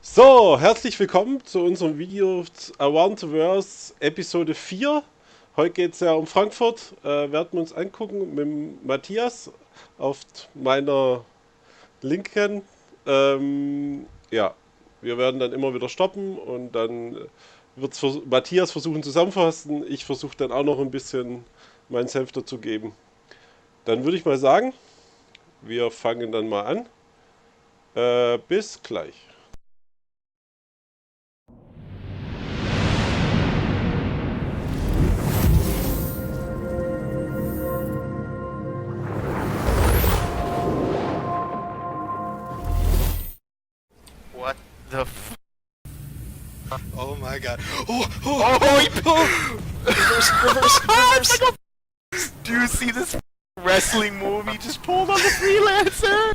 So, herzlich willkommen zu unserem Video Around the Verse Episode 4. Heute geht es ja um Frankfurt. Werden wir uns angucken mit dem Matthias auf meiner Linken. Ja, wir werden dann immer wieder stoppen und dann wird Matthias versuchen zusammenfassen. Ich versuche dann auch noch ein bisschen meinen Senf dazu geben. Dann würde ich mal sagen, wir fangen dann mal an. Bis gleich. What the f- Oh my god. Oh, reverse. Do you see this wrestling move he just pulled on the freelancer?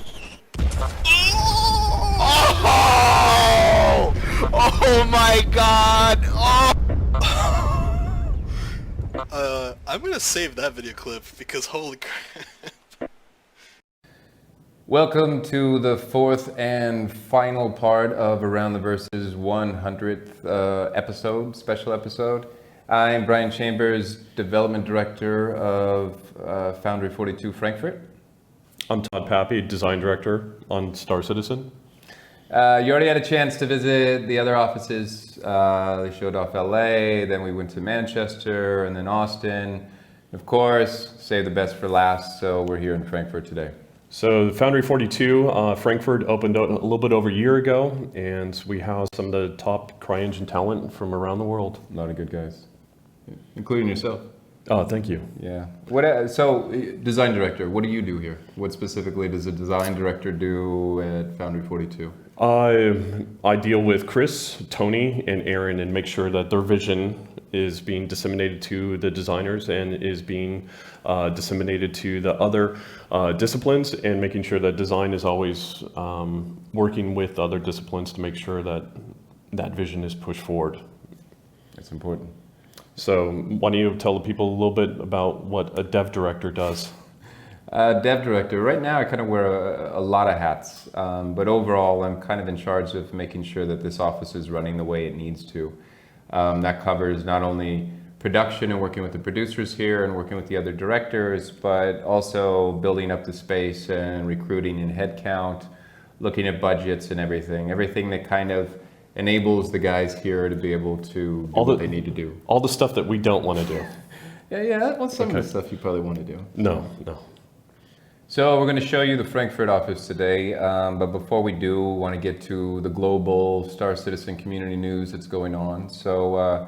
Oh! Oh my god! Oh! I'm gonna save that video clip because holy crap. Welcome to the fourth and final part of Around the Verse's 100th special episode. I'm Brian Chambers, Development Director of Foundry 42 Frankfurt. I'm Todd Pappy, Design Director on Star Citizen. You already had a chance to visit the other offices. They showed off LA, then we went to Manchester, and then Austin. Of course, save the best for last, so we're here in Frankfurt today. So Foundry 42, Frankfurt opened a little bit over a year ago, and we house some of the top CryEngine talent from around the world. A lot of good guys, including yourself. Oh, thank you. Yeah. So, design director, what do you do here? What specifically does a design director do at Foundry 42? I deal with Chris, Tony, and Aaron and make sure that their vision is being disseminated to the designers and is being disseminated to the other disciplines, and making sure that design is always working with other disciplines to make sure that that vision is pushed forward. That's important. So why don't you tell the people a little bit about what a dev director does? Dev director, right now I kind of wear a lot of hats, but overall I'm kind of in charge of making sure that this office is running the way it needs to. That covers not only production and working with the producers here and working with the other directors, but also building up the space and recruiting in headcount, looking at budgets and everything that kind of enables the guys here to be able to do what they need to do. All the stuff that we don't want to do. Yeah, well, some of the stuff you probably want to do. No. So we're going to show you the Frankfurt office today, but before we do, we want to get to the global Star Citizen community news that's going on. So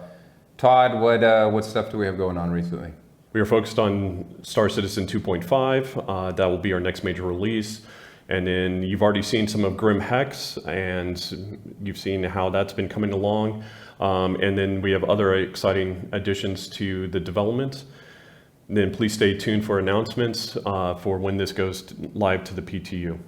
Todd, what stuff do we have going on recently? We are focused on Star Citizen 2.5. That will be our next major release. And then you've already seen some of Grim Hex, and you've seen how that's been coming along. And then we have other exciting additions to the development. And then please stay tuned for announcements for when this goes live to the PTU.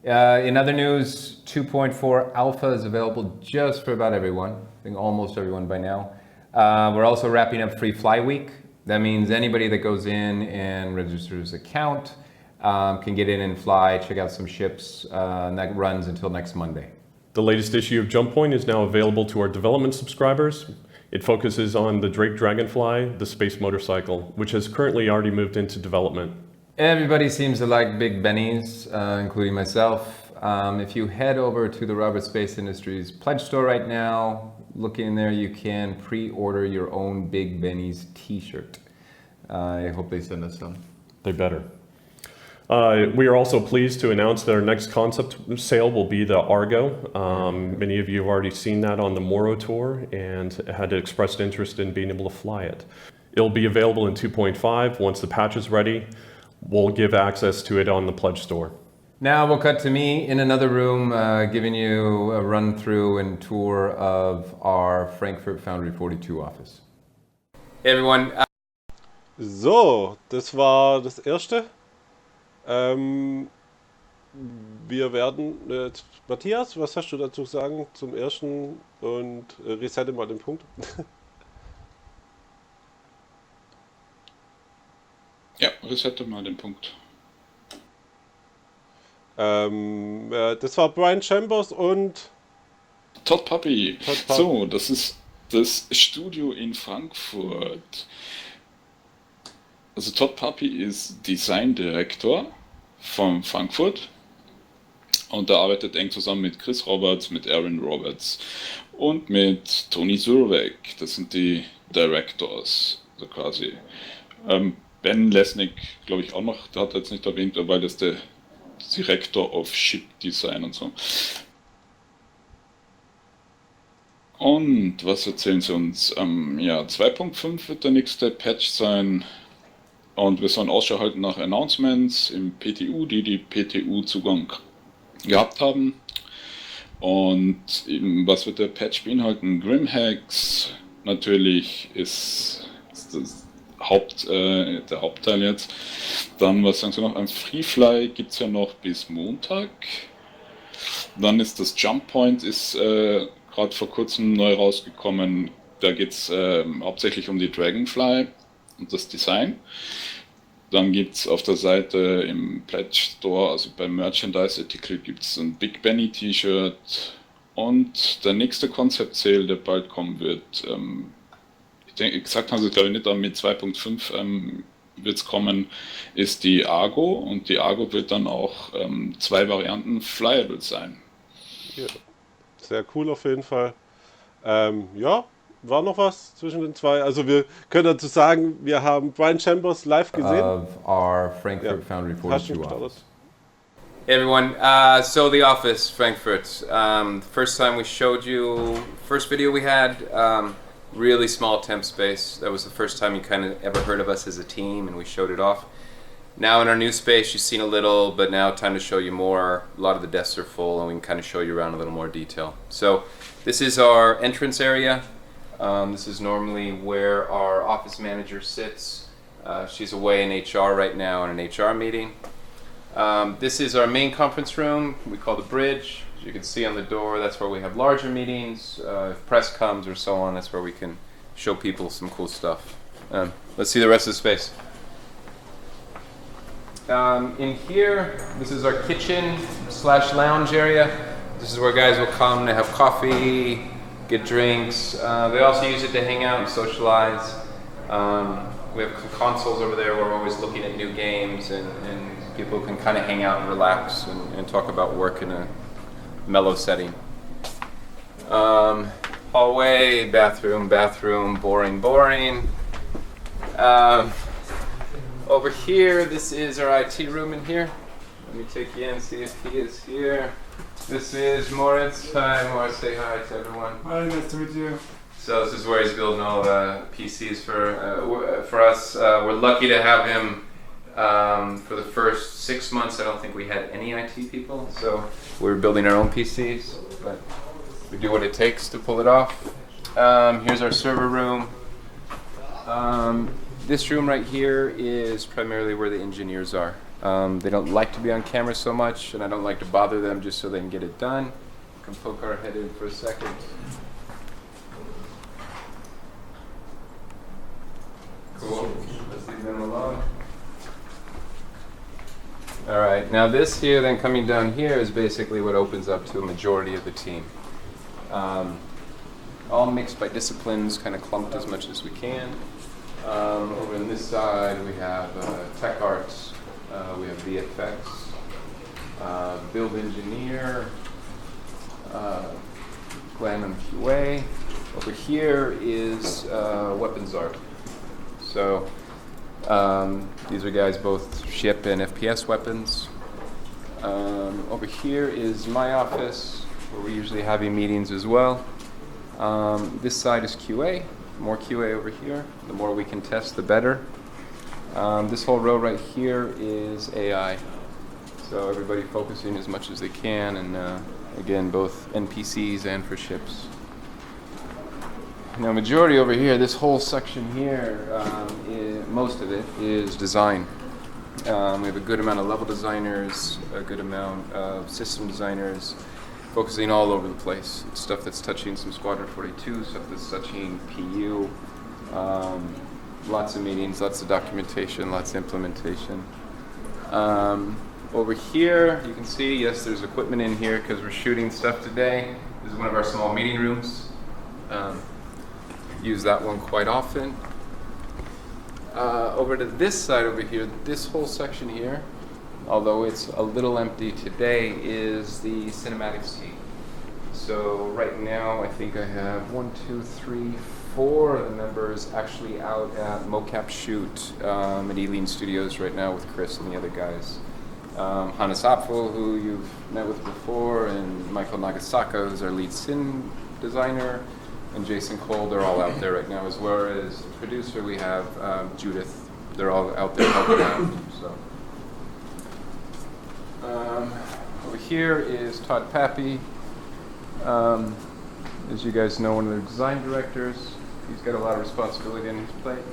In other news, 2.4 Alpha is available just for about everyone. I think almost everyone by now. We're also wrapping up Free Fly Week. That means anybody that goes in and registers an account can get in and fly, check out some ships, and that runs until next Monday. The latest issue of Jump Point is now available to our development subscribers. It focuses on the Drake Dragonfly, the space motorcycle, which has currently already moved into development. Everybody seems to like big bennies, including myself. If you head over to the Robert Space Industries pledge store right now, look in there, you can pre-order your own Big Benny's t-shirt. I hope they send us some. They better. We are also pleased to announce that our next concept sale will be the Argo. Many of you have already seen that on the Moro tour and had expressed interest in being able to fly it. It'll be available in 2.5. Once the patch is ready, we'll give access to it on the pledge store. Now we'll cut to me in another room, giving you a run through and tour of our Frankfurt Foundry 42 office. Hey everyone. So, das war das erste. Wir werden, Matthias, was hast du dazu sagen zum ersten und resette mal den Punkt? Ja, resette mal den Punkt. Das war Brian Chambers und Todd Puppy. Todd Puppy. So, das ist das Studio in Frankfurt. Also Todd Puppy ist Designdirektor von Frankfurt und er arbeitet eng zusammen mit Chris Roberts, mit Aaron Roberts und mit Tony Zurwek. Das sind die Directors, so quasi. Ben Lesnick, glaube ich auch noch, der hat er jetzt nicht erwähnt, weil das der Director of Ship Design und so. Und was erzählen sie uns? Ja, 2.5 wird der nächste Patch sein. Und wir sollen Ausschau halten nach Announcements im PTU, die PTU-Zugang gehabt haben. Und eben, was wird der Patch beinhalten? Grimhacks natürlich ist das der Hauptteil jetzt. Dann, was sagen Sie noch? Ein Freefly gibt es ja noch bis Montag. Dann ist das Jump Point ist gerade vor kurzem neu rausgekommen. Da geht es hauptsächlich um die Dragonfly und das Design. Dann gibt es auf der Seite im Pledge Store, also beim Merchandise-Artikel, gibt es ein Big Benny T-Shirt. Und der nächste Concept Sale, der bald kommen wird, ich denke, gesagt haben sie glaube ich nicht, aber mit 2.5 wird es kommen, ist die Argo. Und die Argo wird dann auch 2 Varianten flyable sein. Ja. Sehr cool auf jeden Fall. Ja, war noch was zwischen den zwei? Also wir können dazu sagen, wir haben Brian Chambers live gesehen. Of our Frankfurt Ja. Foundry Hast du 42 gestartet? office. Hey everyone, so the office, Frankfurt. First time we showed you, first video we had, really small temp space. That was the first time you kind of ever heard of us as a team, and we showed it off. Now in our new space, you've seen a little, but now time to show you more. A lot of the desks are full, and we can kind of show you around a little more detail. So this is our entrance area. This is normally where our office manager sits. She's away in HR right now in an HR meeting. This is our main conference room, we call the bridge. As you can see on the door, that's where we have larger meetings. If press comes or so on, that's where we can show people some cool stuff. Let's see the rest of the space. In here, this is our kitchen / lounge area. This is where guys will come to have coffee, get drinks. They also use it to hang out and socialize. We have consoles over there where we're always looking at new games, and people can kind of hang out and relax and talk about work in a mellow setting. Hallway, bathroom, boring. Over here, this is our IT room in here. Let me take you in and see if he is here. This is Moritz. Hi, Moritz. Say hi to everyone. Hi, nice to meet you. So this is where he's building all the PCs for us. We're lucky to have him for the first 6 months. I don't think we had any IT people, so we're building our own PCs, but we do what it takes to pull it off. Here's our server room. This room right here is primarily where the engineers are. They don't like to be on camera so much, and I don't like to bother them just so they can get it done. We can poke our head in for a second. Cool. Let's leave them alone. All right. Now this here, then coming down here, is basically what opens up to a majority of the team. All mixed by disciplines, kind of clumped as much as we can. Over on this side, we have tech arts, we have VFX, build engineer, Glenn and QA. Over here is weapons art. So these are guys both ship and FPS weapons. Over here is my office, where we're usually having meetings as well. This side is QA. More QA over here. The more we can test, the better. This whole row right here is AI. So everybody focusing as much as they can, and again, both NPCs and for ships. Now, majority over here, this whole section here, most of it is design. We have a good amount of level designers, a good amount of system designers, focusing all over the place. Stuff that's touching some Squadron 42, stuff that's touching PU, lots of meetings, lots of documentation, lots of implementation. Over here, you can see, yes, there's equipment in here because we're shooting stuff today. This is one of our small meeting rooms. Use that one quite often. Over to this side over here, this whole section here, although it's a little empty today, is the cinematics team. So right now I think I have 1, 2, 3, 4 of the members actually out at mocap shoot at Eileen Studios right now with Chris and the other guys. Hannes Apfel, who you've met with before, and Michael Nagasaka, who's our lead scene designer, and Jason Cole, they're all out there right now, as well as producer we have Judith. They're all out there helping out. So over here is Todd Pappy. As you guys know, one of the design directors. He's got a lot of responsibility on his plate.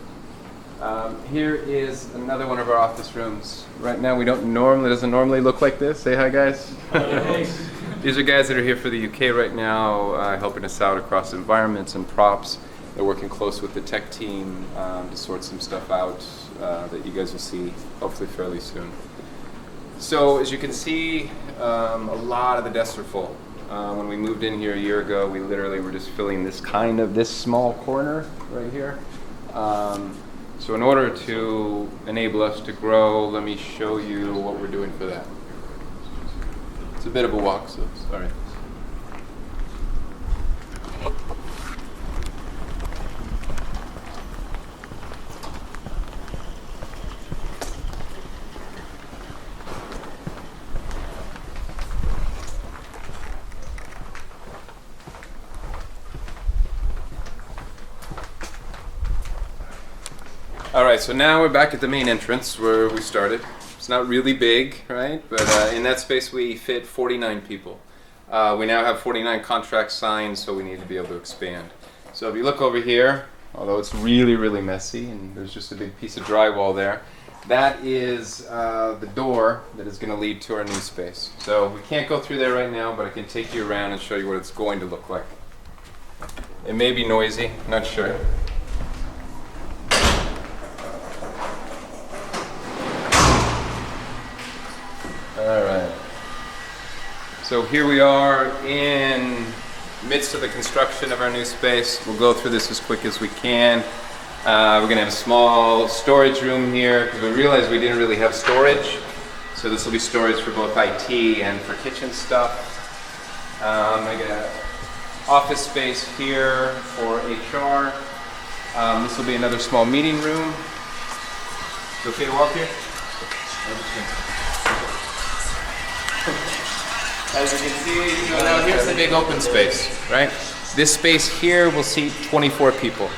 Here is another one of our office rooms. Right now, doesn't normally look like this. Say hi, guys. These are guys that are here for the UK right now, helping us out across environments and props. They're working close with the tech team to sort some stuff out that you guys will see hopefully fairly soon. So as you can see, a lot of the desks are full. When we moved in here a year ago, we literally were just filling this small corner right here. So in order to enable us to grow, let me show you what we're doing for that. It's a bit of a walk, so sorry. All right, so now we're back at the main entrance where we started. It's not really big, right? But in that space we fit 49 people. We now have 49 contracts signed, so we need to be able to expand. So if you look over here, although it's really, really messy and there's just a big piece of drywall there, that is the door that is going to lead to our new space. So we can't go through there right now, but I can take you around and show you what it's going to look like. It may be noisy, not sure. All right. So here we are in midst of the construction of our new space. We'll go through this as quick as we can. We're going to have a small storage room here because we realized we didn't really have storage. So this will be storage for both IT and for kitchen stuff. I got office space here for HR. This will be another small meeting room. Is it okay to walk here? As you can see, so now here's the big open space, right? This space here will seat 24 people.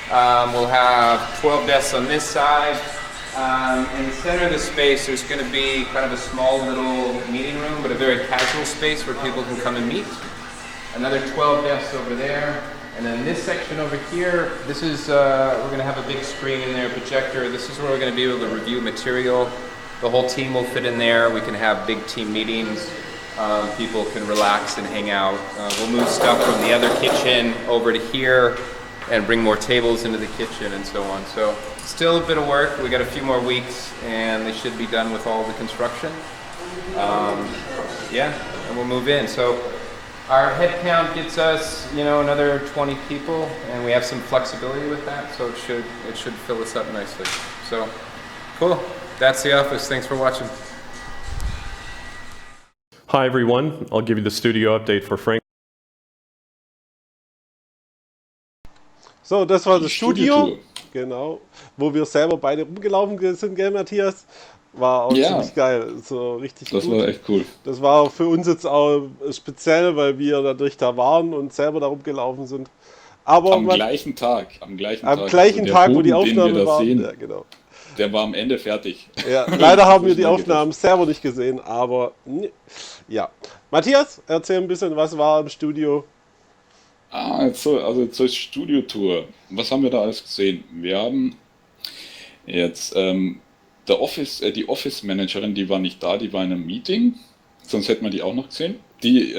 We'll have 12 desks on this side. In the center of the space, there's going to be kind of a small little meeting room, but a very casual space where people can come and meet. Another 12 desks over there. And then this section over here, this is, we're going to have a big screen in there, projector. This is where we're going to be able to review material. The whole team will fit in there. We can have big team meetings. People can relax and hang out. We'll move stuff from the other kitchen over to here and bring more tables into the kitchen and so on. So still a bit of work. We got a few more weeks and they should be done with all the construction. Yeah, and we'll move in. So our head count gets us, another 20 people, and we have some flexibility with that, so it should fill us up nicely. So cool. That's the office. Thanks for watching. Hi everyone, I'll give you the studio update for Frank. So, das war das Studio, Studiotour. genau, wo wir selber beide rumgelaufen sind, gell, Matthias? War auch Ja. ziemlich geil, so richtig Das gut. war echt cool. Das war auch für uns jetzt auch speziell, weil wir dadurch da waren und selber da rumgelaufen sind. Aber Am gleichen Tag. am Also gleichen der Tag, wo die Boden, den wir Aufnahme da war. sehen, Ja, genau. der war am Ende fertig. Ja, leider haben wir die schnell geht das. Aufnahmen selber nicht gesehen, aber ja. Matthias, erzähl ein bisschen, was war im Studio? Also zur Studiotour. Was haben wir da alles gesehen? Wir haben jetzt die Office-Managerin, die war nicht da, die war in einem Meeting. Sonst hätten wir die auch noch gesehen. Die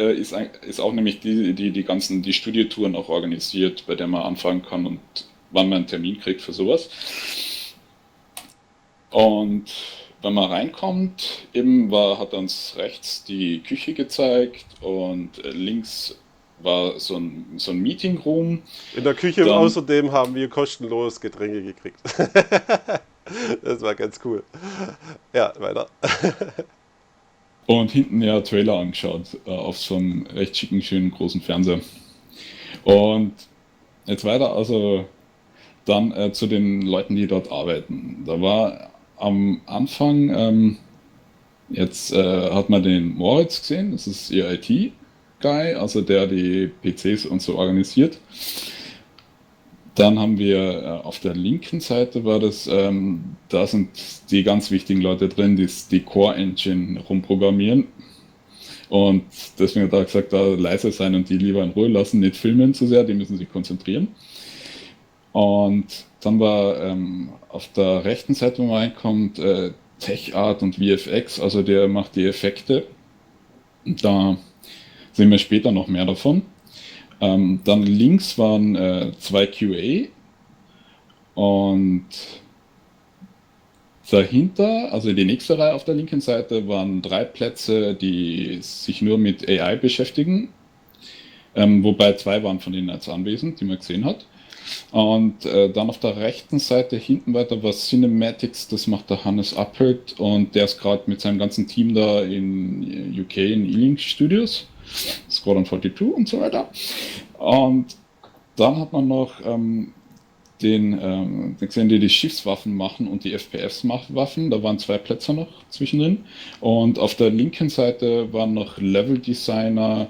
ist auch nämlich die Studiotouren auch organisiert, bei der man anfangen kann und wann man einen Termin kriegt für sowas. Und wenn man reinkommt, hat er uns rechts die Küche gezeigt und links war so ein Meeting Room. In der Küche Dann, außerdem haben wir kostenlos Getränke gekriegt. Das war ganz cool. Ja, weiter. und hinten ja Trailer angeschaut auf so einem recht schicken, schönen großen Fernseher. Und jetzt weiter, also dann zu den Leuten, die dort arbeiten. Da war am Anfang, jetzt hat man den Moritz gesehen, das ist ihr IT-Guy, also der die PCs und so organisiert. Dann haben wir auf der linken Seite war das, da sind die ganz wichtigen Leute drin, die die Core Engine rumprogrammieren. Und deswegen hat er gesagt, da leise sein und die lieber in Ruhe lassen, nicht filmen zu sehr, die müssen sich konzentrieren. Und dann war auf der rechten Seite, wo man reinkommt, Tech Art und VFX, also der macht die Effekte. Da sehen wir später noch mehr davon. Dann links waren 2 QA und dahinter, also die nächste Reihe auf der linken Seite, waren 3 Plätze, die sich nur mit AI beschäftigen, wobei 2 waren von denen jetzt anwesend, die man gesehen hat. Und dann auf der rechten Seite hinten weiter war Cinematics, das macht der Hannes Appelt und der ist gerade mit seinem ganzen Team da in UK in Ealing Studios, Squadron 42 und so weiter. Und dann hat man noch den gesehen, die Schiffswaffen machen und die FPS-Waffen, da waren 2 Plätze noch zwischendrin. Und auf der linken Seite waren noch Level-Designer.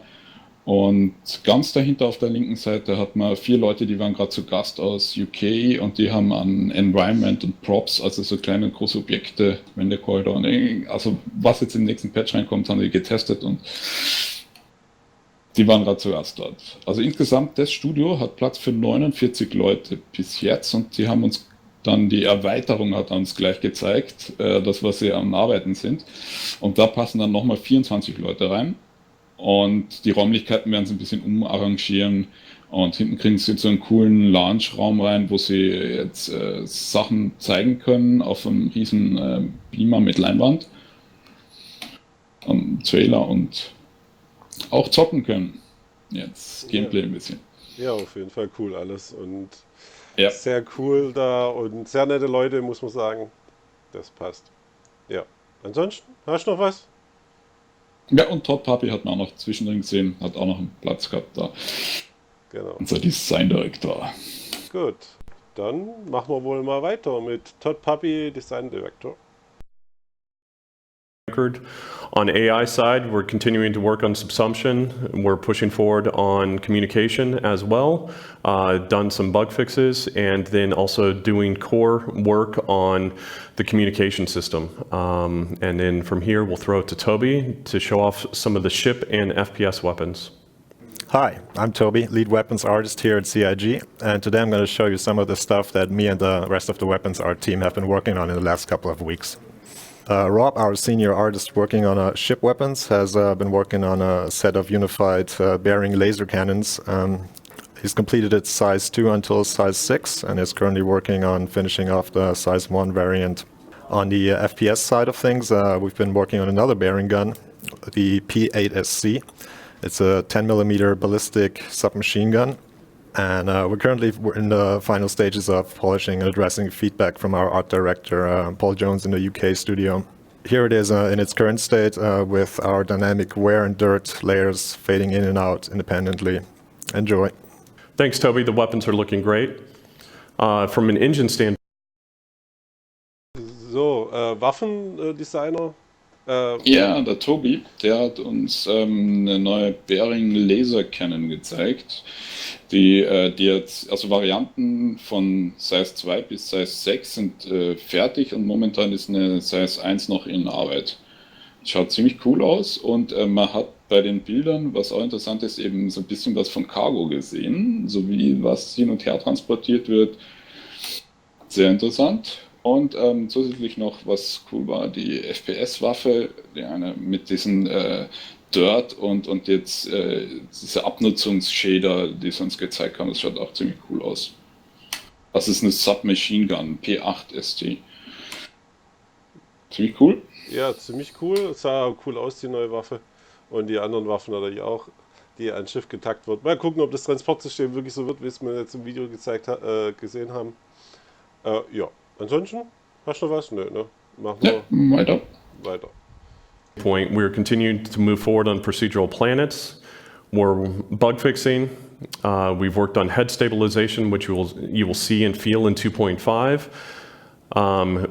Und ganz dahinter auf der linken Seite hat man 4 Leute, die waren gerade zu Gast aus UK und die haben an Environment und Props, also so kleine und große Objekte, Wendekorridor, also was jetzt im nächsten Patch reinkommt, haben die getestet und die waren gerade zuerst dort. Also insgesamt, das Studio hat Platz für 49 Leute bis jetzt und die haben uns dann, die Erweiterung hat uns gleich gezeigt, das was sie am Arbeiten sind. Und da passen dann nochmal 24 Leute rein. Und die Räumlichkeiten werden sie ein bisschen umarrangieren. Und hinten kriegen sie jetzt so einen coolen Lounge-Raum rein, wo sie jetzt Sachen zeigen können auf einem riesen Beamer mit Leinwand. Trailer und auch zocken können. Jetzt Gameplay ein bisschen. Ja, auf jeden Fall cool alles und Ja. sehr cool da und sehr nette Leute, muss man sagen. Das passt. Ja. Ansonsten, hast du noch was? Ja, und Todd Puppy hat man auch noch zwischendrin gesehen, hat auch noch einen Platz gehabt da. Genau. Unser Design-Director. Gut. Dann machen wir wohl mal weiter mit Todd Puppy, Design Director. On AI side, we're continuing to work on subsumption. We're pushing forward on communication as well. Done some bug fixes and then also doing core work on the communication system. And then from here, we'll throw it to Toby to show off some of the ship and FPS weapons. Hi, I'm Toby, lead weapons artist here at CIG, and today I'm going to show you some of the stuff that me and the rest of the weapons art team have been working on in the last couple of weeks. Rob, our senior artist working on ship weapons, has been working on a set of unified bearing laser cannons. He's completed its size 2 until size 6 and is currently working on finishing off the size 1 variant. On the FPS side of things, we've been working on another bearing gun, the P8SC. It's a 10mm ballistic submachine gun. And we're currently in the final stages of polishing and addressing feedback from our art director, Paul Jones, in the UK studio. Here it is in its current state with our dynamic wear and dirt layers fading in and out independently. Enjoy. Thanks, Toby. The weapons are looking great. From an engine standpoint, So, Waffendesigner. Ja, der Tobi, der hat uns eine neue Bearing Laser Cannon gezeigt, die jetzt, also Varianten von Size 2 bis Size 6 sind fertig und momentan ist eine Size 1 noch in Arbeit. Schaut ziemlich cool aus und man hat bei den Bildern, was auch interessant ist, eben so ein bisschen was von Cargo gesehen, sowie was hin und her transportiert wird. Sehr interessant. Und zusätzlich noch, was cool war, die FPS-Waffe, die eine mit diesen Dirt und jetzt diese Abnutzungsschäder, die sie uns gezeigt haben, das schaut auch ziemlich cool aus. Das ist eine Submachine Gun, P8ST. Ziemlich cool. Ja, ziemlich cool. Sah cool aus, die neue Waffe. Und die anderen Waffen natürlich auch. die ein Schiff getackt wird. Mal gucken, ob das Transportsystem wirklich so wird, wie es wir jetzt im Video gesehen haben. Ja, ansonsten, hast du noch was? Nö, ne? Machen wir weiter. Point, we're continuing to move forward on procedural planets. We're bug fixing. We've worked on head stabilization, which you will see and feel in 2.5.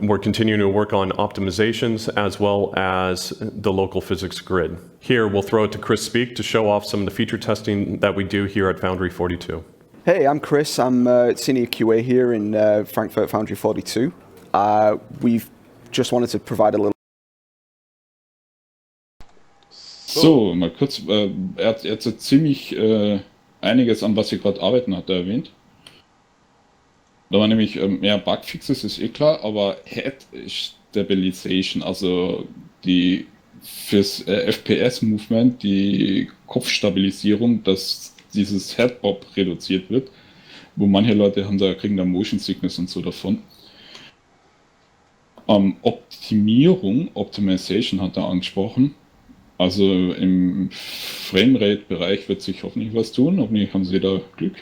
We're continuing to work on optimizations as well as the local physics grid. Here, we'll throw it to Chris Speak to show off some of the feature testing that we do here at Foundry 42. Hey, I'm Chris. I'm Senior QA here in Frankfurt Foundry 42. We've just wanted to provide a little. So, mal kurz, er hat jetzt ziemlich einiges, an was sie gerade arbeiten, hat er erwähnt. Da war nämlich mehr Bugfixes, ist eh klar, aber Head Stabilization, also die fürs FPS-Movement, die Kopfstabilisierung, dass dieses Headbob reduziert wird, wo manche Leute kriegen da Motion Sickness und so davon. Optimization hat er angesprochen. Also im Framerate-Bereich wird sich hoffentlich was tun, hoffentlich haben sie da Glück.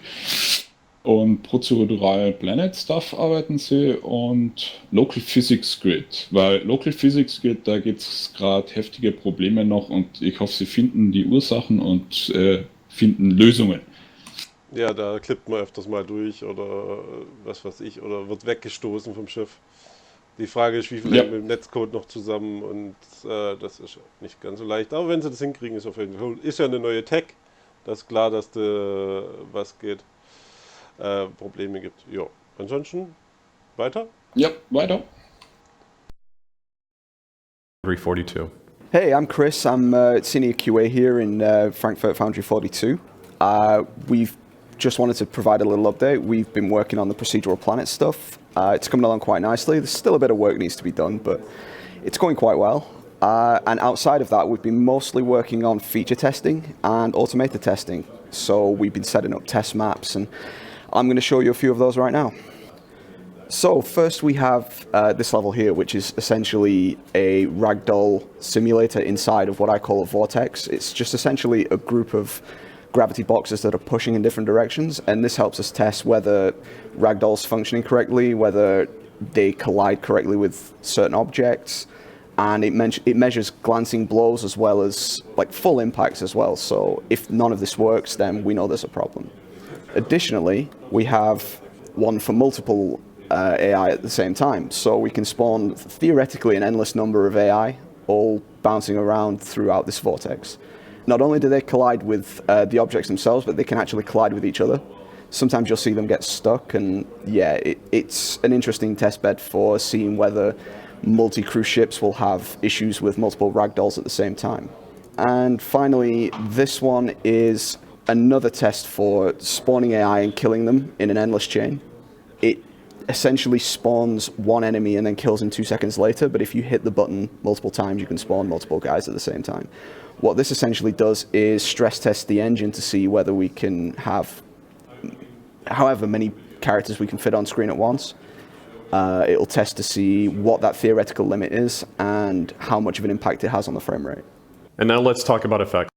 Und Procedural Planet Stuff arbeiten sie und Local Physics Grid, weil Local Physics Grid, da gibt es gerade heftige Probleme noch und ich hoffe, sie finden die Ursachen und finden Lösungen. Ja, da klippt man öfters mal durch oder was weiß ich, oder wird weggestoßen vom Schiff. Die Frage ist, wie viel hängt mit dem Netzcode noch zusammen und das ist nicht ganz so leicht. Aber wenn sie das hinkriegen, ist auf jeden Fall. Ist ja eine neue Tech, das ist klar, dass da was geht. Probleme gibt. Ja, ansonsten weiter? Ja, weiter. 342. Hey, I'm Chris. I'm Senior QA here in Frankfurt Foundry 42. We've just wanted to provide a little update. We've been working on the procedural planet stuff. It's coming along quite nicely. There's still a bit of work needs to be done, but it's going quite well. And outside of that, we've been mostly working on feature testing and automated testing. So we've been setting up test maps, and I'm going to show you a few of those right now. So first we have this level here, which is essentially a ragdoll simulator inside of what I call a vortex. It's just essentially a group of gravity boxes that are pushing in different directions, and this helps us test whether ragdoll's functioning correctly, whether they collide correctly with certain objects, and it measures glancing blows as well as like full impacts as well. So if none of this works, then we know there's a problem. Additionally, we have one for multiple AI at the same time, so we can spawn theoretically an endless number of AI all bouncing around throughout this vortex. Not only do they collide with the objects themselves, but they can actually collide with each other. Sometimes you'll see them get stuck, and yeah, it's an interesting test bed for seeing whether multi-crew ships will have issues with multiple ragdolls at the same time. And finally, this one is another test for spawning AI and killing them in an endless chain. It essentially spawns one enemy and then kills him 2 seconds later, but if you hit the button multiple times, you can spawn multiple guys at the same time. What this essentially does is stress test the engine to see whether we can have however many characters we can fit on screen at once. It'll test to see what that theoretical limit is and how much of an impact it has on the frame rate. And now let's talk about effects.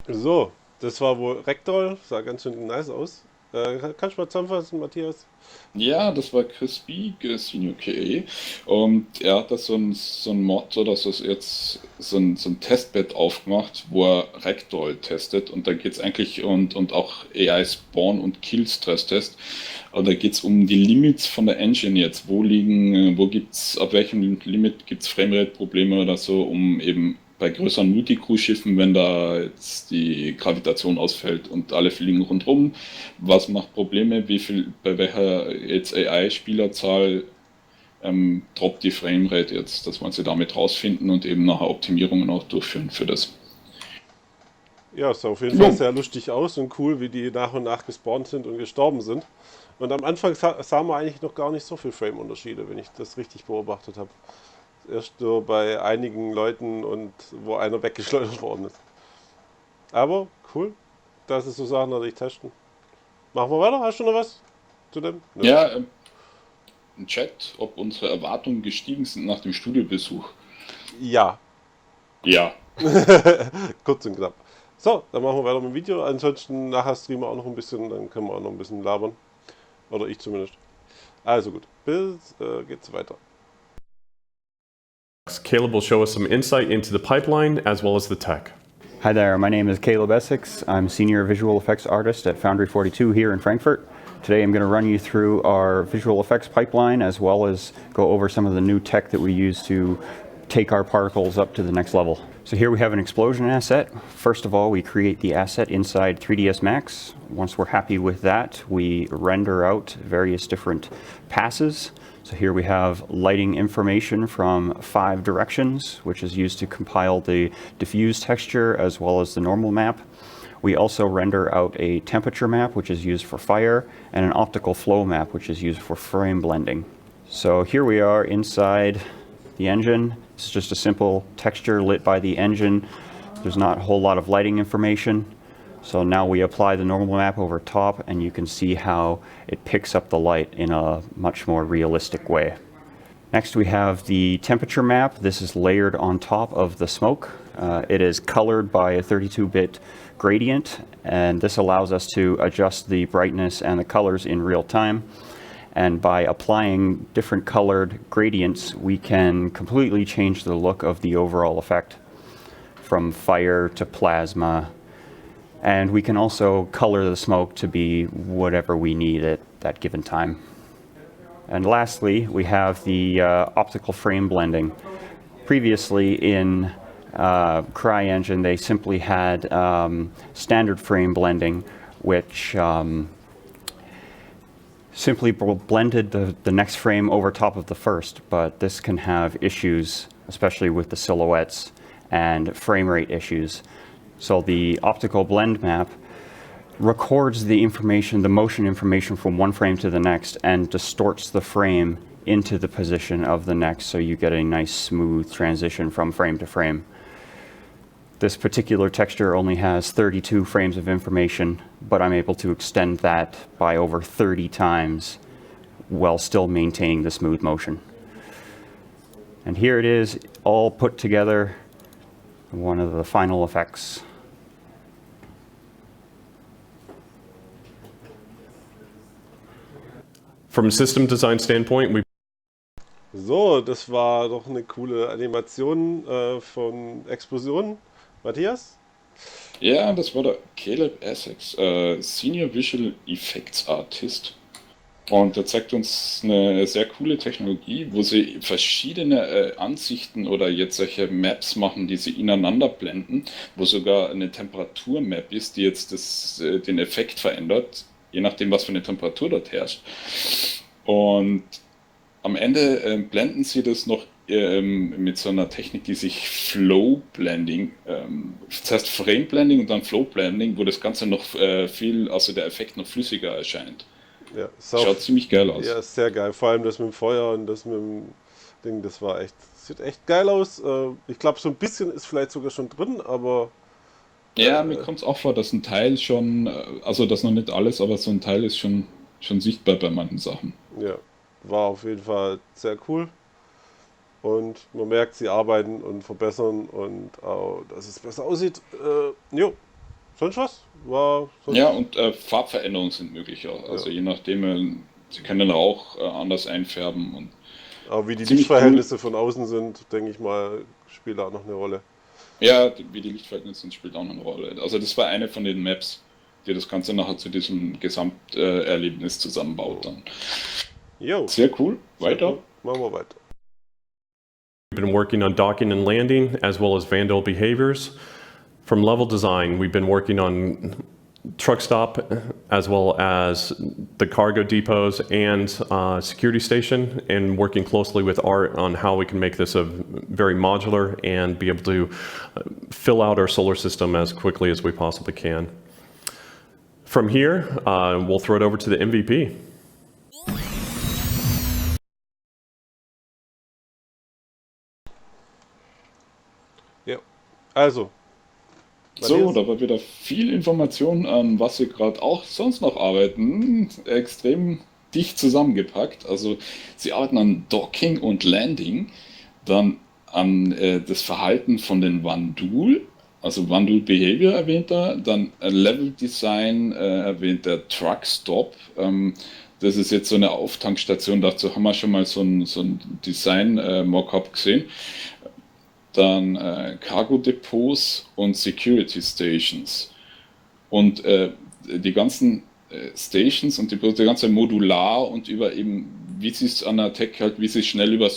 So, das war wohl Rektor, sah ganz schön nice aus. Kannst du mal zusammenfassen, Matthias? Ja, das war Chris Speak, Senior QA, und er hat da so ein Mod oder so jetzt so ein Testbed aufgemacht, wo er Ragdoll testet, und da geht es eigentlich und auch AI Spawn und Kill Stress Test. Aber da geht es um die Limits von der Engine jetzt. Ab welchem Limit gibt es Framerate-Probleme oder so, um eben bei größeren Multicrew-Schiffen, wenn da jetzt die Gravitation ausfällt und alle fliegen rundherum, was macht Probleme, bei welcher jetzt AI-Spielerzahl droppt die Framerate jetzt, das wollen sie damit rausfinden und eben nachher Optimierungen auch durchführen für das. Ja, es sah auf jeden Fall sehr lustig aus und cool, wie die nach und nach gespawnt sind und gestorben sind. Und am Anfang sah man eigentlich noch gar nicht so viel Frame-Unterschiede, wenn ich das richtig beobachtet habe. Erst nur bei einigen Leuten und wo einer weggeschleudert worden ist. Aber cool, dass es so Sachen natürlich testen. Machen wir weiter? Hast du noch was zu dem? Nö. Ja, im Chat, ob unsere Erwartungen gestiegen sind nach dem Studiobesuch. Ja. Ja. Kurz und knapp. So, dann machen wir weiter mit dem Video. Ansonsten nachher streamen wir auch noch ein bisschen, dann können wir auch noch ein bisschen labern. Oder ich zumindest. Also gut, geht's weiter. Caleb will show us some insight into the pipeline as well as the tech. Hi there, my name is Caleb Essex. I'm Senior Visual Effects Artist at Foundry 42 here in Frankfurt. Today I'm going to run you through our visual effects pipeline as well as go over some of the new tech that we use to take our particles up to the next level. So here we have an explosion asset. First of all, we create the asset inside 3ds Max. Once we're happy with that, we render out various different passes. So here we have lighting information from 5 directions, which is used to compile the diffuse texture as well as the normal map. We also render out a temperature map, which is used for fire, and an optical flow map, which is used for frame blending. So here we are inside the engine. It's just a simple texture lit by the engine. There's not a whole lot of lighting information. So now we apply the normal map over top and you can see how it picks up the light in a much more realistic way. Next we have the temperature map. This is layered on top of the smoke. It is colored by a 32-bit gradient, and this allows us to adjust the brightness and the colors in real time. And by applying different colored gradients, we can completely change the look of the overall effect, from fire to plasma. And we can also color the smoke to be whatever we need at that given time. And lastly, we have the optical frame blending. Previously in CryEngine, they simply had standard frame blending, which simply blended the next frame over top of the first, but this can have issues, especially with the silhouettes and frame rate issues. So the optical blend map records the information, the motion information from one frame to the next and distorts the frame into the position of the next, so you get a nice smooth transition from frame to frame. This particular texture only has 32 frames of information, but I'm able to extend that by over 30 times while still maintaining the smooth motion. And here it is, all put together, one of the final effects. From a system design standpoint, we So, das war doch eine coole Animation von Explosionen. Matthias? Ja, das war der Caleb Essex, Senior Visual Effects Artist. Und der zeigt uns eine sehr coole Technologie, wo sie verschiedene Ansichten oder jetzt solche Maps machen, die sie ineinander blenden, wo sogar eine Temperaturmap ist, die jetzt den Effekt verändert, je nachdem, was für eine Temperatur dort herrscht. Und am Ende blenden sie das noch mit so einer Technik, die sich Flow Blending, das heißt Frame Blending und dann Flow Blending, wo das Ganze noch also der Effekt noch flüssiger erscheint. Ja, schaut ziemlich geil aus. Ja, ist sehr geil. Vor allem das mit dem Feuer und das mit dem Ding, das sieht echt geil aus. Ich glaube, so ein bisschen ist vielleicht sogar schon drin, aber... Ja, mir kommt es auch vor, dass ein Teil schon, also das noch nicht alles, aber so ein Teil ist schon sichtbar bei manchen Sachen. Ja, war auf jeden Fall sehr cool. Und man merkt, sie arbeiten und verbessern und auch, dass es besser aussieht. Sonst was? Ja, und Farbveränderungen sind möglich auch. Also je nachdem, sie können auch anders einfärben. Und aber wie die Lichtverhältnisse von außen sind, denke ich mal, spielt auch noch eine Rolle. Ja, wie die Lichtverhältnisse sind, spielt auch noch eine Rolle. Also das war eine von den Maps, die das Ganze nachher zu diesem Gesamterlebnis zusammenbaut dann. Jo. Sehr cool. Weiter. Cool. Machen wir weiter. We've been working on docking and landing, as well as vandal behaviors. From level design, we've been working on truck stop, as well as the cargo depots and security station, and working closely with Art on how we can make this a very modular and be able to fill out our solar system as quickly as we possibly can. From here, we'll throw it over to the MVP. Ja, also. So, da war wieder viel Information, an was wir gerade auch sonst noch arbeiten. Extrem dicht zusammengepackt. Also sie arbeiten an Docking und Landing, dann an das Verhalten von den Vandul, Also Wandel Behavior erwähnt er, dann Level Design erwähnt er Truck Stop. Das ist jetzt so eine Auftankstation, dazu haben wir schon mal so ein Design-Mockup gesehen. Dann Cargo Depots und Security Stations. Und die ganzen Stations und die ganze Modular und über eben, wie sie es an der Tech halt, wie sie es schnell über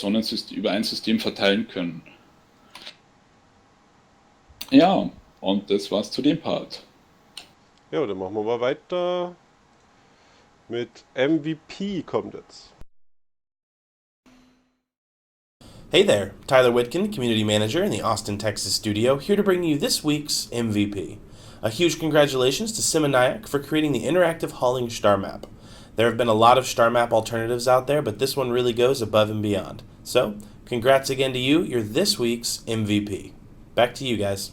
über ein System verteilen können. Ja, und das war's zu dem Part. Ja, dann machen wir mal weiter mit MVP kommt jetzt. Hey there, Tyler Whitkin, Community Manager in the Austin, Texas studio, here to bring you this week's MVP. A huge congratulations to Simoniac for creating the interactive hauling star map. There have been a lot of star map alternatives out there, but this one really goes above and beyond. So, congrats again to you, you're this week's MVP. Back to you guys.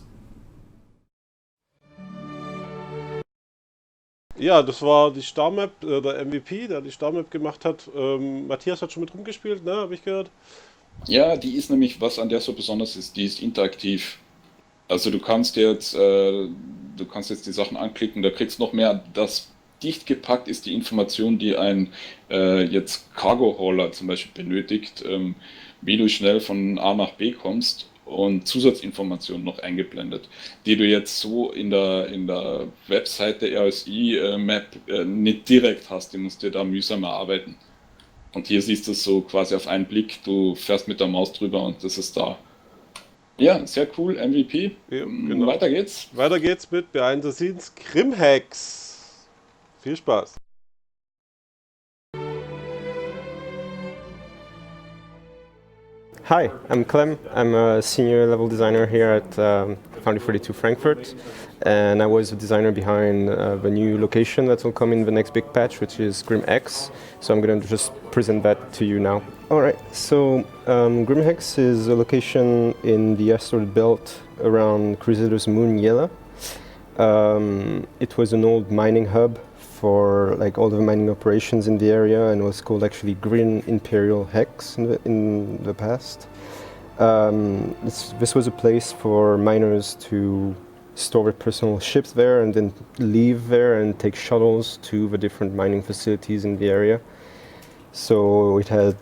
Ja, das war die Star-Map, der MVP, der die Star-Map gemacht hat. Matthias hat schon mit rumgespielt, ne, habe ich gehört. Ja, die ist nämlich, was an der so besonders ist, die ist interaktiv. Also du kannst jetzt die Sachen anklicken, da kriegst noch mehr. Das dicht gepackt ist die Information, die ein jetzt Cargo-Hauler zum Beispiel benötigt, wie du schnell von A nach B kommst, und Zusatzinformationen noch eingeblendet, die du jetzt so in der Webseite RSI-Map nicht direkt hast, die musst du da mühsam erarbeiten. Und hier siehst du es so quasi auf einen Blick, du fährst mit der Maus drüber und das ist da. Ja, sehr cool, MVP. Ja, genau. Weiter geht's. Weiter geht's mit Behind the Scenes Grimhacks. Viel Spaß. Hi, I'm Clem. I'm a senior level designer here at Foundry 42 Frankfurt, and I was the designer behind the new location that will come in the next big patch, which is GrimX. So I'm going to just present that to you now. All right, so GrimX is a location in the asteroid belt around Crusader's moon Yela. It was an old mining hub for like all the mining operations in the area, and was called actually Green Imperial Hex in the past. This was a place for miners to store their personal ships there and then leave there and take shuttles to the different mining facilities in the area. So it had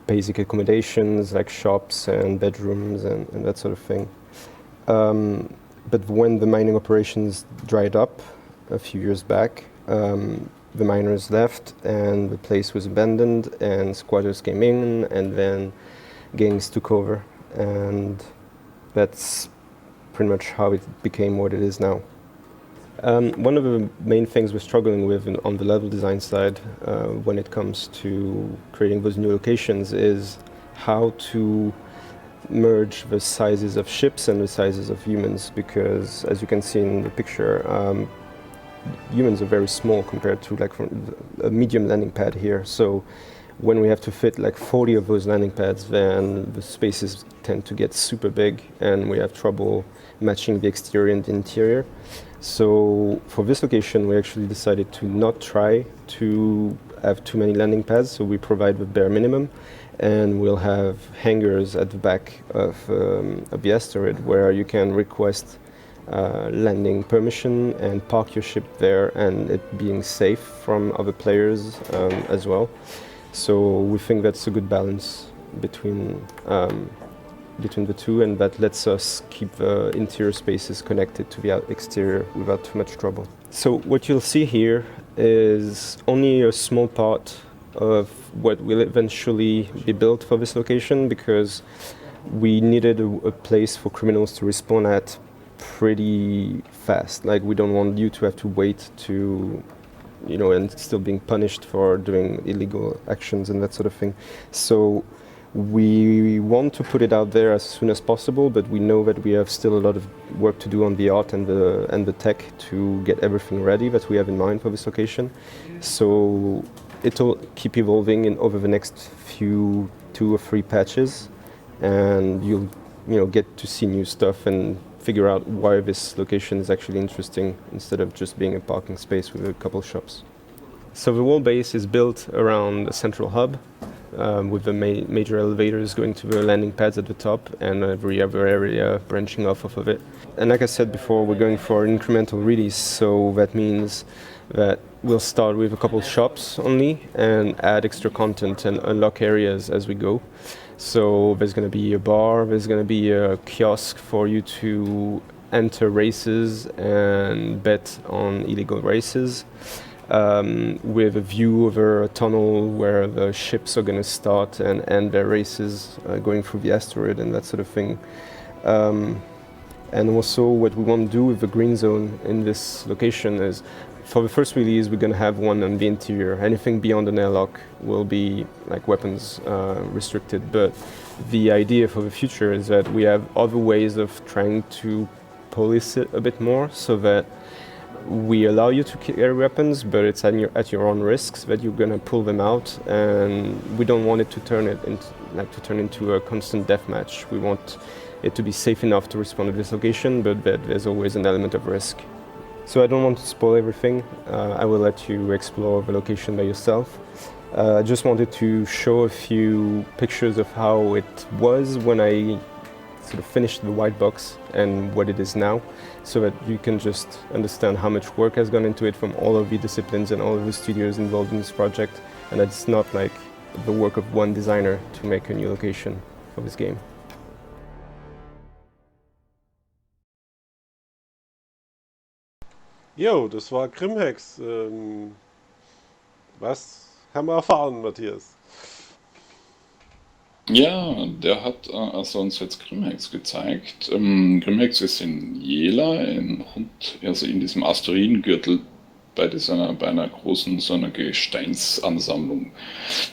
basic accommodations like shops and bedrooms and that sort of thing. But when the mining operations dried up a few years back, the miners left and the place was abandoned, and squatters came in, and then gangs took over, and that's pretty much how it became what it is now. One of the main things we're struggling with on the level design side when it comes to creating those new locations is how to merge the sizes of ships and the sizes of humans, because as you can see in the picture, humans are very small compared to like a medium landing pad here. So when we have to fit like 40 of those landing pads, then the spaces tend to get super big and we have trouble matching the exterior and the interior. So for this location, we actually decided to not try to have too many landing pads. So we provide the bare minimum, and we'll have hangars at the back of the asteroid where you can request landing permission and park your ship there, and it being safe from other players as well. So we think that's a good balance between the two, and that lets us keep the interior spaces connected to the exterior without too much trouble. So what you'll see here is only a small part of what will eventually be built for this location, because we needed a place for criminals to respawn at pretty fast. Like, we don't want you to have to wait to, you know, and still being punished for doing illegal actions and that sort of thing. So we want to put it out there as soon as possible, but we know that we have still a lot of work to do on the art and the tech to get everything ready that we have in mind for this location. So it'll keep evolving over the next few 2 or 3 patches, and you'll get to see new stuff and figure out why this location is actually interesting instead of just being a parking space with a couple shops. So the wall base is built around a central hub. with the major elevators going to the landing pads at the top and every other area branching off of it. And like I said before, we're going for an incremental release, so that means that we'll start with a couple shops only and add extra content and unlock areas as we go. So there's going to be a bar, there's going to be a kiosk for you to enter races and bet on illegal races, with a view over a tunnel where the ships are going to start and end their races, going through the asteroid and that sort of thing. And also what we want to do with the green zone in this location is, for the first release, we're going to have one on the interior. Anything beyond an airlock will be like weapons restricted. But the idea for the future is that we have other ways of trying to police it a bit more, so that we allow you to carry weapons, but it's at your own risks that you're going to pull them out. And we don't want it to turn into a constant deathmatch. We want it to be safe enough to respond to this location, but that there's always an element of risk. So I don't want to spoil everything. I will let you explore the location by yourself. I just wanted to show a few pictures of how it was when I sort of finished the white box and what it is now, so that you can just understand how much work has gone into it from all of the disciplines and all of the studios involved in this project, and that it's not like the work of one designer to make a new location for this game. Jo, das war Grimhex. Was haben wir erfahren, Matthias? Ja, der hat also uns jetzt Grimhex gezeigt. Grimhex ist in Jela, also in diesem Asteroidengürtel bei einer großen so einer Gesteinsansammlung.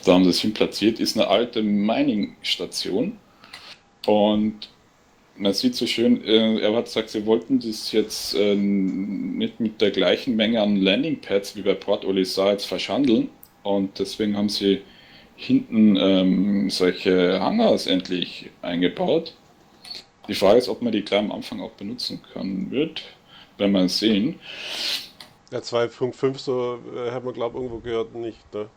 Da haben sie es hin platziert, ist eine alte Mining-Station. Und man sieht so schön, er hat gesagt, sie wollten das jetzt nicht mit der gleichen Menge an Landingpads wie bei Port Olisar jetzt verschandeln. Und deswegen haben sie hinten solche Hangars endlich eingebaut. Die Frage ist, ob man die gleich am Anfang auch benutzen kann wird, werden wir sehen. Ja, 2.5, so hat man, glaube ich, irgendwo gehört, nicht, ne?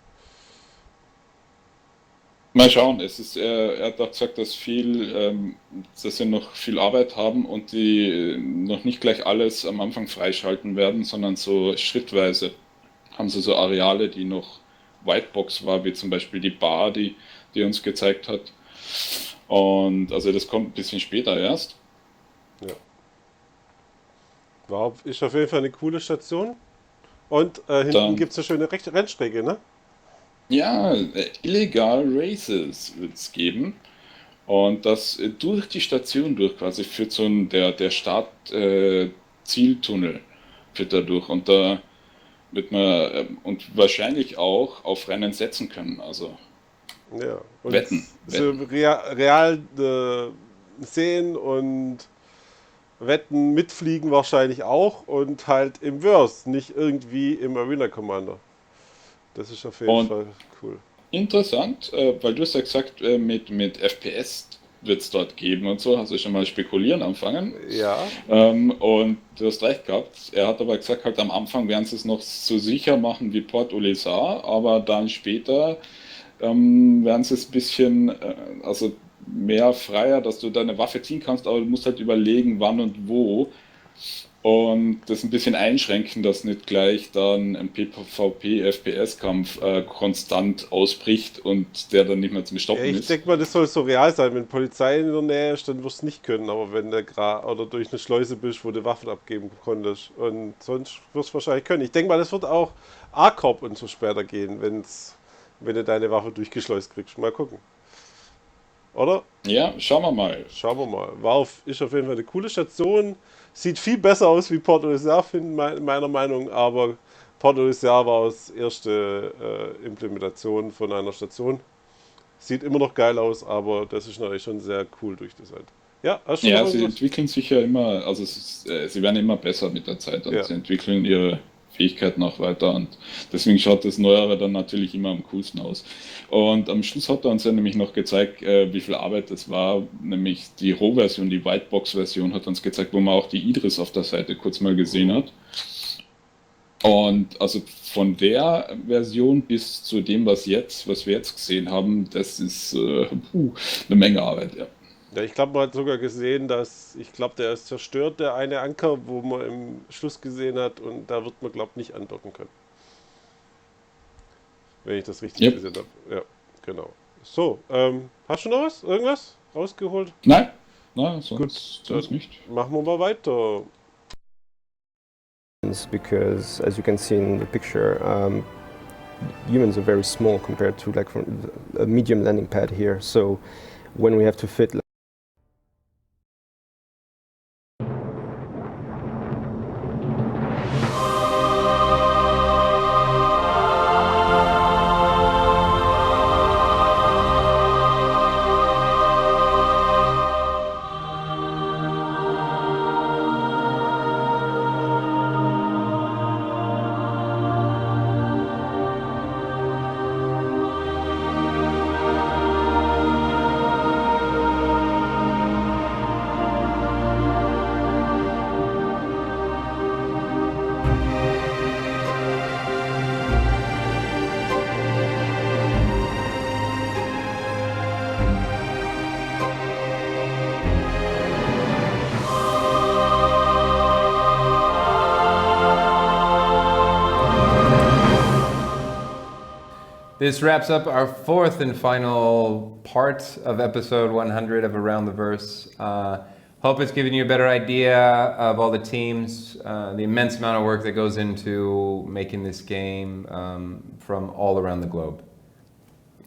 Mal schauen, er hat auch gesagt, dass sie noch viel Arbeit haben und die noch nicht gleich alles am Anfang freischalten werden, sondern so schrittweise haben sie so Areale, die noch Whitebox war, wie zum Beispiel die Bar, die uns gezeigt hat. Und also das kommt ein bisschen später erst. Ja. Ist auf jeden Fall eine coole Station. Und hinten gibt es eine schöne Rennstrecke, ne? Ja, illegal Races wird es geben. Und das durch die Station durch quasi führt so der Start-Zieltunnel führt da durch. Und da wird man und wahrscheinlich auch auf Rennen setzen können. Also ja, und wetten. So real sehen und wetten, mitfliegen wahrscheinlich auch und halt im Verse, nicht irgendwie im Arena Commander. Das ist auf jeden Fall cool. Interessant, weil du hast ja gesagt, mit FPS wird es dort geben und so, hast du schon mal spekulieren anfangen. Ja. Und du hast recht gehabt. Er hat aber gesagt, halt am Anfang werden sie es noch so sicher machen wie Port Olisar, aber dann später werden sie es ein bisschen, also mehr freier, dass du deine Waffe ziehen kannst, aber du musst halt überlegen, wann und wo. Und das ein bisschen einschränken, dass nicht gleich dann ein PvP-FPS-Kampf konstant ausbricht und der dann nicht mehr zum Stoppen ist. Ich denke mal, das soll so real sein. Wenn Polizei in der Nähe ist, dann wirst du es nicht können. Aber wenn du oder durch eine Schleuse bist, wo du Waffen abgeben konntest. Und sonst wirst du wahrscheinlich können. Ich denke mal, das wird auch A-Corp und so später gehen, wenn du deine Waffe durchgeschleust kriegst. Mal gucken. Oder? Ja, schauen wir mal. Schauen wir mal. Ist auf jeden Fall eine coole Station. Sieht viel besser aus wie Port Olisar, meiner Meinung, aber Port Olisar war aus erste Implementation von einer Station. Sieht immer noch geil aus, aber das ist natürlich schon sehr cool durchdesignt. Ja, hast du ja, sie entwickeln sich ja immer, also sie werden immer besser mit der Zeit und ja. Sie entwickeln ihre Fähigkeiten auch weiter und deswegen schaut das Neuere dann natürlich immer am coolsten aus. Und am Schluss hat er uns ja nämlich noch gezeigt, wie viel Arbeit das war, nämlich die Rohversion, die Whitebox-Version hat uns gezeigt, wo man auch die Idris auf der Seite kurz mal gesehen hat. Und also von der Version bis zu dem, was wir jetzt gesehen haben, das ist eine Menge Arbeit, ja. Ja, ich glaube, man hat sogar gesehen, ich glaube, der ist zerstört, der eine Anker, wo man im Schluss gesehen hat, und da wird man, glaube ich, nicht andocken können. Wenn ich das richtig Yep. gesehen habe. Ja, genau. So, hast du noch was? Irgendwas rausgeholt? Nein, Gut, sonst dann nicht. machen wir mal weiter. Because as you can see in the picture, humans are very small compared to like a medium landing pad here. So when we have to fit This wraps up our fourth and final part of episode 100 of Around the Verse. Hope it's given you a better idea of all the teams, the immense amount of work that goes into making this game from all around the globe.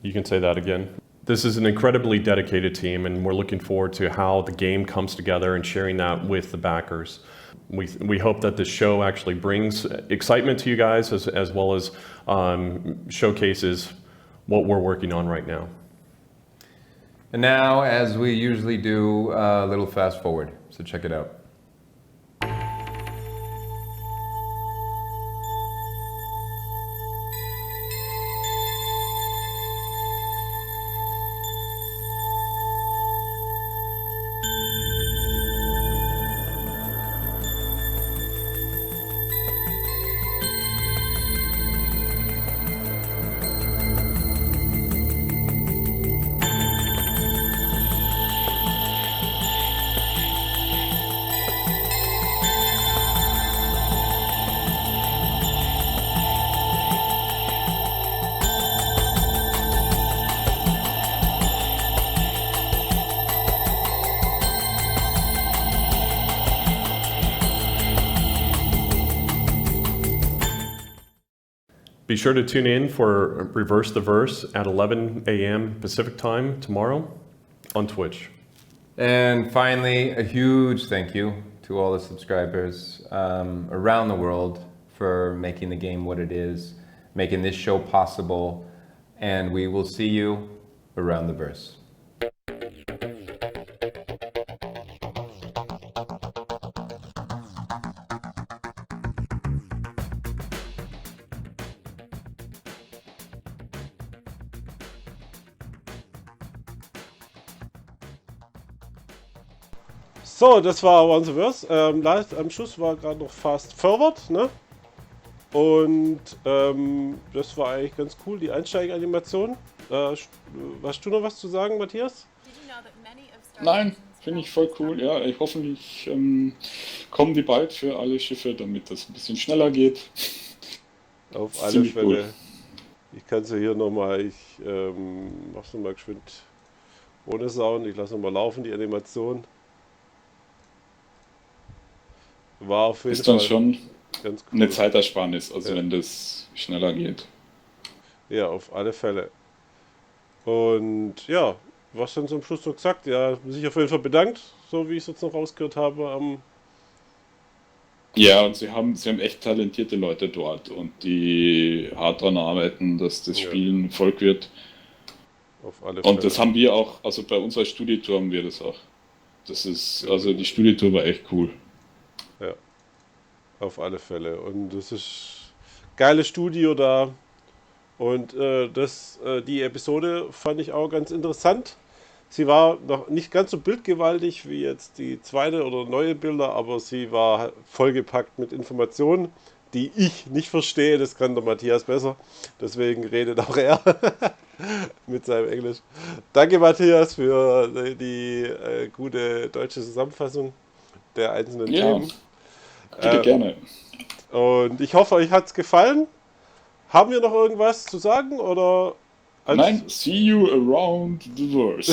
You can say that again. This is an incredibly dedicated team, and we're looking forward to how the game comes together and sharing that with the backers. We hope that this show actually brings excitement to you guys as well as showcases what we're working on right now. And now, as we usually do, a little fast forward. So check it out. Be sure to tune in for Reverse the Verse at 11 a.m. Pacific time tomorrow on Twitch. And finally, a huge thank you to all the subscribers around the world for making the game what it is, making this show possible, and we will see you around the verse. So, das war Around the Verse. Am Schluss war gerade noch Fast Forward, ne? Und das war eigentlich ganz cool, die Einsteigeranimation. Hast du noch was zu sagen, Matthias? Nein, finde ich voll cool. Ja, hoffentlich kommen die bald für alle Schiffe, damit das ein bisschen schneller geht. Auf alle Ziemlich Fälle. cool. Ich kann es ja hier nochmal, ich mach's nochmal geschwind ohne Sound. Ich lasse nochmal laufen, die Animation. War auf jeden Ist dann Fall schon ganz cool. eine Zeitersparnis, also Ja. wenn das schneller geht. Ja, auf alle Fälle. Und ja, was dann zum Schluss noch gesagt? Ja, sich auf jeden Fall bedankt, so wie ich es jetzt noch rausgehört habe. Ja, und sie haben echt talentierte Leute dort und die hart daran arbeiten, dass das Ja. Spiel ein Erfolg wird. Auf alle Fälle. Und das haben wir auch, also bei unserer Studietour haben wir das auch. Das ist, also die Studietour war echt cool. Ja, auf alle Fälle. Und das ist geiles Studio da. Und die Episode fand ich auch ganz interessant. Sie war noch nicht ganz so bildgewaltig wie jetzt die zweite oder neue Bilder, aber sie war vollgepackt mit Informationen, die ich nicht verstehe. Das kann der Matthias besser. Deswegen redet auch er mit seinem Englisch. Danke, Matthias, für die gute deutsche Zusammenfassung der einzelnen Ja, Themen. bitte gerne. Und ich hoffe, euch hat es gefallen. Haben wir noch irgendwas zu sagen? Oder Nein, see you around the verse.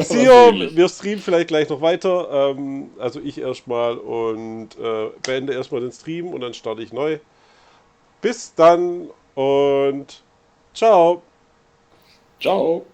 See you, wir streamen vielleicht gleich noch weiter. Also ich erstmal und beende erstmal den Stream und dann starte ich neu. Bis dann und ciao. Ciao.